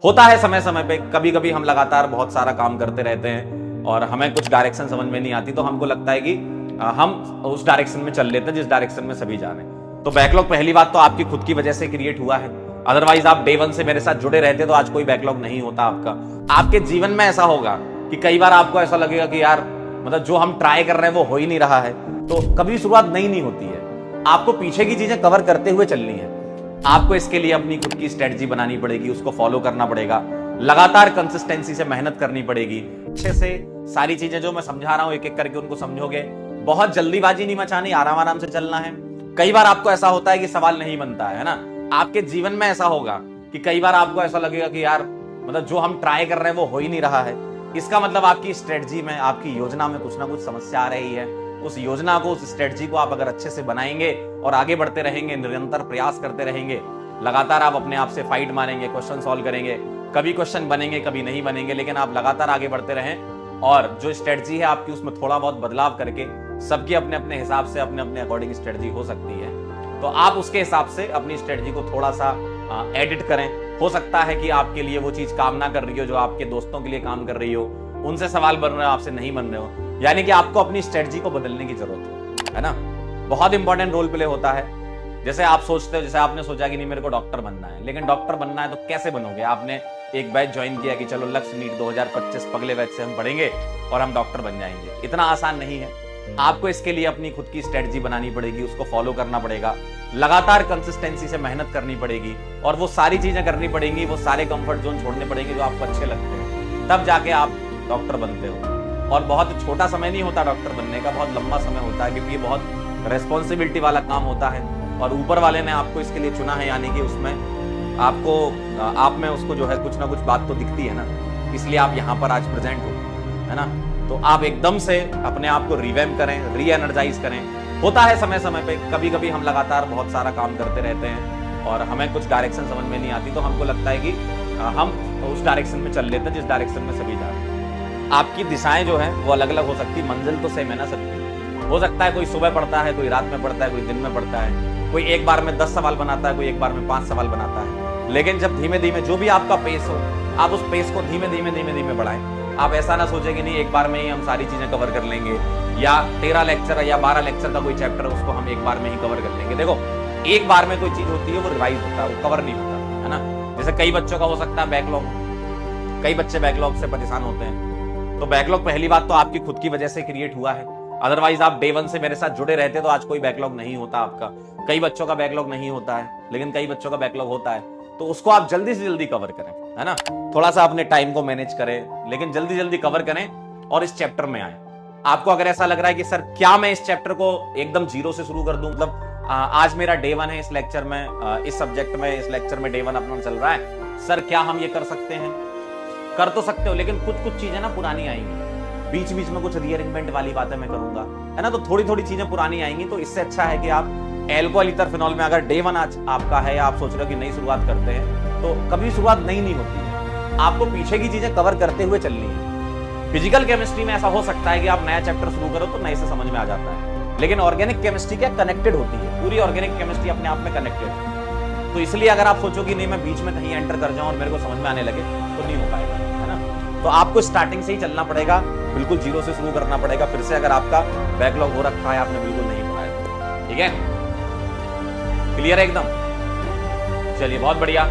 होता है समय समय पे, कभी कभी हम लगातार बहुत सारा काम करते रहते हैं और हमें कुछ डायरेक्शन समझ में नहीं आती, तो हमको लगता है कि हम उस डायरेक्शन में चल लेते हैं जिस डायरेक्शन में सभी जा रहे हैं। तो बैकलॉग पहली बात तो आपकी खुद की वजह से क्रिएट हुआ है, अदरवाइज आप डे वन से मेरे साथ जुड़े रहते तो आज कोई बैकलॉग नहीं होता आपका। आपके जीवन में ऐसा होगा कि कई बार आपको ऐसा लगेगा कि यार मतलब जो हम ट्राई कर रहे हैं वो हो ही नहीं रहा है, तो कभी शुरुआत नहीं होती है। आपको पीछे की चीजें कवर करते हुए चलनी है। आपको इसके लिए अपनी खुद की स्ट्रेटजी बनानी पड़ेगी, उसको फॉलो करना पड़ेगा, लगातार कंसिस्टेंसी से मेहनत करनी पड़ेगी। अच्छे से सारी चीजें जो मैं समझा रहा हूं एक एक करके उनको समझोगे। बहुत जल्दीबाजी नहीं मचानी, आराम आराम से चलना है। कई बार आपको ऐसा होता है कि सवाल नहीं बनता है ना, आपके जीवन में ऐसा होगा कि कई बार आपको ऐसा लगेगा कि यार मतलब जो हम ट्राई कर रहे हैं वो हो ही नहीं रहा है। इसका मतलब आपकी स्ट्रेटजी में, आपकी योजना में कुछ ना कुछ समस्या आ रही है। उस योजना को, उस स्ट्रेटजी को आप अगर अच्छे से बनाएंगे और आगे बढ़ते रहेंगे, निरंतर प्रयास करते रहेंगे, लगातार आप अपने आप से फाइट मारेंगे, क्वेश्चन सॉल्व करेंगे। कभी क्वेश्चन बनेंगे, कभी नहीं बनेंगे, लेकिन आप लगातार आगे बढ़ते रहें और जो स्ट्रेटजी है आपकी उसमें थोड़ा बहुत बदलाव करके, सबकी अपने अपने हिसाब से अपने अपने अकॉर्डिंग स्ट्रेटजी हो सकती है, तो आप उसके हिसाब से अपनी स्ट्रेटजी को थोड़ा सा एडिट करें। हो सकता है कि आपके लिए वो चीज काम ना कर रही हो जो आपके दोस्तों के लिए काम कर रही हो, उनसे सवाल बन रहे हो, आपसे नहीं बन रहे हो, यानी कि आपको अपनी स्ट्रेटजी को बदलने की जरूरत है ना। बहुत इंपॉर्टेंट रोल प्ले होता है। जैसे आप सोचते हो, जैसे आपने सोचा कि नहीं मेरे को डॉक्टर बनना है, लेकिन डॉक्टर बनना है तो कैसे बनोगे? आपने एक बैच ज्वाइन किया कि चलो लक्ष्य नीट 2025 पगले बैच से हम पढ़ेंगे और हम डॉक्टर बन जाएंगे। इतना आसान नहीं है। आपको इसके लिए अपनी खुद की स्ट्रेटजी बनानी पड़ेगी, उसको फॉलो करना पड़ेगा, लगातार कंसिस्टेंसी से मेहनत करनी पड़ेगी और वो सारी चीजें करनी पड़ेंगी, वो सारे कंफर्ट जोन छोड़ने पड़ेंगे जो आपको अच्छे लगते हैं, तब जाके आप डॉक्टर बनते हो। और बहुत छोटा समय नहीं होता डॉक्टर बनने का, बहुत लंबा समय होता है, क्योंकि ये बहुत रेस्पॉन्सिबिलिटी वाला काम होता है और ऊपर वाले ने आपको इसके लिए चुना है, यानी कि उसमें आपको आप में उसको जो है कुछ ना कुछ बात तो दिखती है ना, इसलिए आप यहाँ पर आज प्रेजेंट हो, है ना। तो आप एकदम से अपने आप को रिवैम्प करें, री एनर्जाइज करें। होता है समय समय पे, कभी कभी हम लगातार बहुत सारा काम करते रहते हैं और हमें कुछ डायरेक्शन समझ में नहीं आती, तो हमको लगता है कि हम उस डायरेक्शन में चल लेते हैं जिस डायरेक्शन में सभी जा रहे हैं। आपकी दिशाएं जो है वो अलग अलग हो सकती है, मंजिल तो सेम है ना सबकी। हो सकता है कोई सुबह पढ़ता है, कोई रात में पढ़ता है, कोई दिन में पढ़ता है, कोई एक बार में 10 सवाल बनाता है, कोई एक बार में 5 सवाल बनाता है। लेकिन जब धीमे धीमे जो भी आपका पेस हो, आप उस पेस को धीमे धीमे बढ़ाएं। आप ऐसा ना सोचे कि नहीं एक बार में ही हम सारी चीजें कवर कर लेंगे, या 13 लेक्चर या 12 लेक्चर का कोई चैप्टर है उसको हम एक बार में ही कवर कर लेंगे। देखो, एक बार में कोई चीज होती है वो रिवाइज होता है, वो कवर नहीं होता, है ना। जैसे कई बच्चों का हो सकता है बैकलॉग, कई बच्चे बैकलॉग से परेशान होते हैं। तो बैकलॉग पहली बात तो आपकी खुद की वजह से क्रिएट हुआ है, अदरवाइज आप डे वन से मेरे साथ जुड़े रहते तो आज कोई बैकलॉग नहीं होता आपका। कई बच्चों का बैकलॉग नहीं होता है, लेकिन कई बच्चों का बैकलॉग होता है, तो उसको आप जल्दी से जल्दी कवर करें, है ना। थोड़ा सा अपने टाइम को मैनेज करें, लेकिन जल्दी जल्दी कवर करें और इस चैप्टर में आए। आपको अगर ऐसा लग रहा है कि सर क्या मैं इस चैप्टर को एकदम जीरो से शुरू कर दूं, मतलब आज मेरा डे वन है इस लेक्चर में, इस सब्जेक्ट में, इस लेक्चर में डे वन अपना चल रहा है, सर क्या हम ये कर सकते हैं? कर तो सकते हो, लेकिन कुछ कुछ चीजें ना पुरानी आएंगी, बीच बीच में कुछ रीअरेंजमेंट वाली बातें मैं करूंगा, है ना। तो थोड़ी थोड़ी चीजें पुरानी आएंगी, तो इससे अच्छा है कि आप एल्कोहल ईथर फिनॉल में अगर डे वन आज आपका है या आप सोच रहे हो कि नई शुरुआत करते हैं, तो कभी शुरुआत नहीं होती है। आपको पीछे की चीजें कवर करते हुए चलनी है। फिजिकल केमिस्ट्री में ऐसा हो सकता है कि आप नया चैप्टर शुरू करो तो नए से समझ में आ जाता है, लेकिन ऑर्गेनिक केमिस्ट्री क्या कनेक्टेड होती है, पूरी ऑर्गेनिक केमिस्ट्री अपने आप में कनेक्टेड है। तो इसलिए अगर आप सोचो कि नहीं मैं बीच में कहीं एंटर कर जाऊं और मेरे को समझ में आने लगे, तो नहीं हो पाएगा, है ना। तो आपको स्टार्टिंग से ही चलना पड़ेगा, बिल्कुल जीरो से शुरू करना पड़ेगा फिर से, अगर आपका बैकलॉग हो रखा है, आपने बिल्कुल नहीं पढ़ा है। ठीक है, क्लियर है एकदम? चलिए बहुत बढ़िया।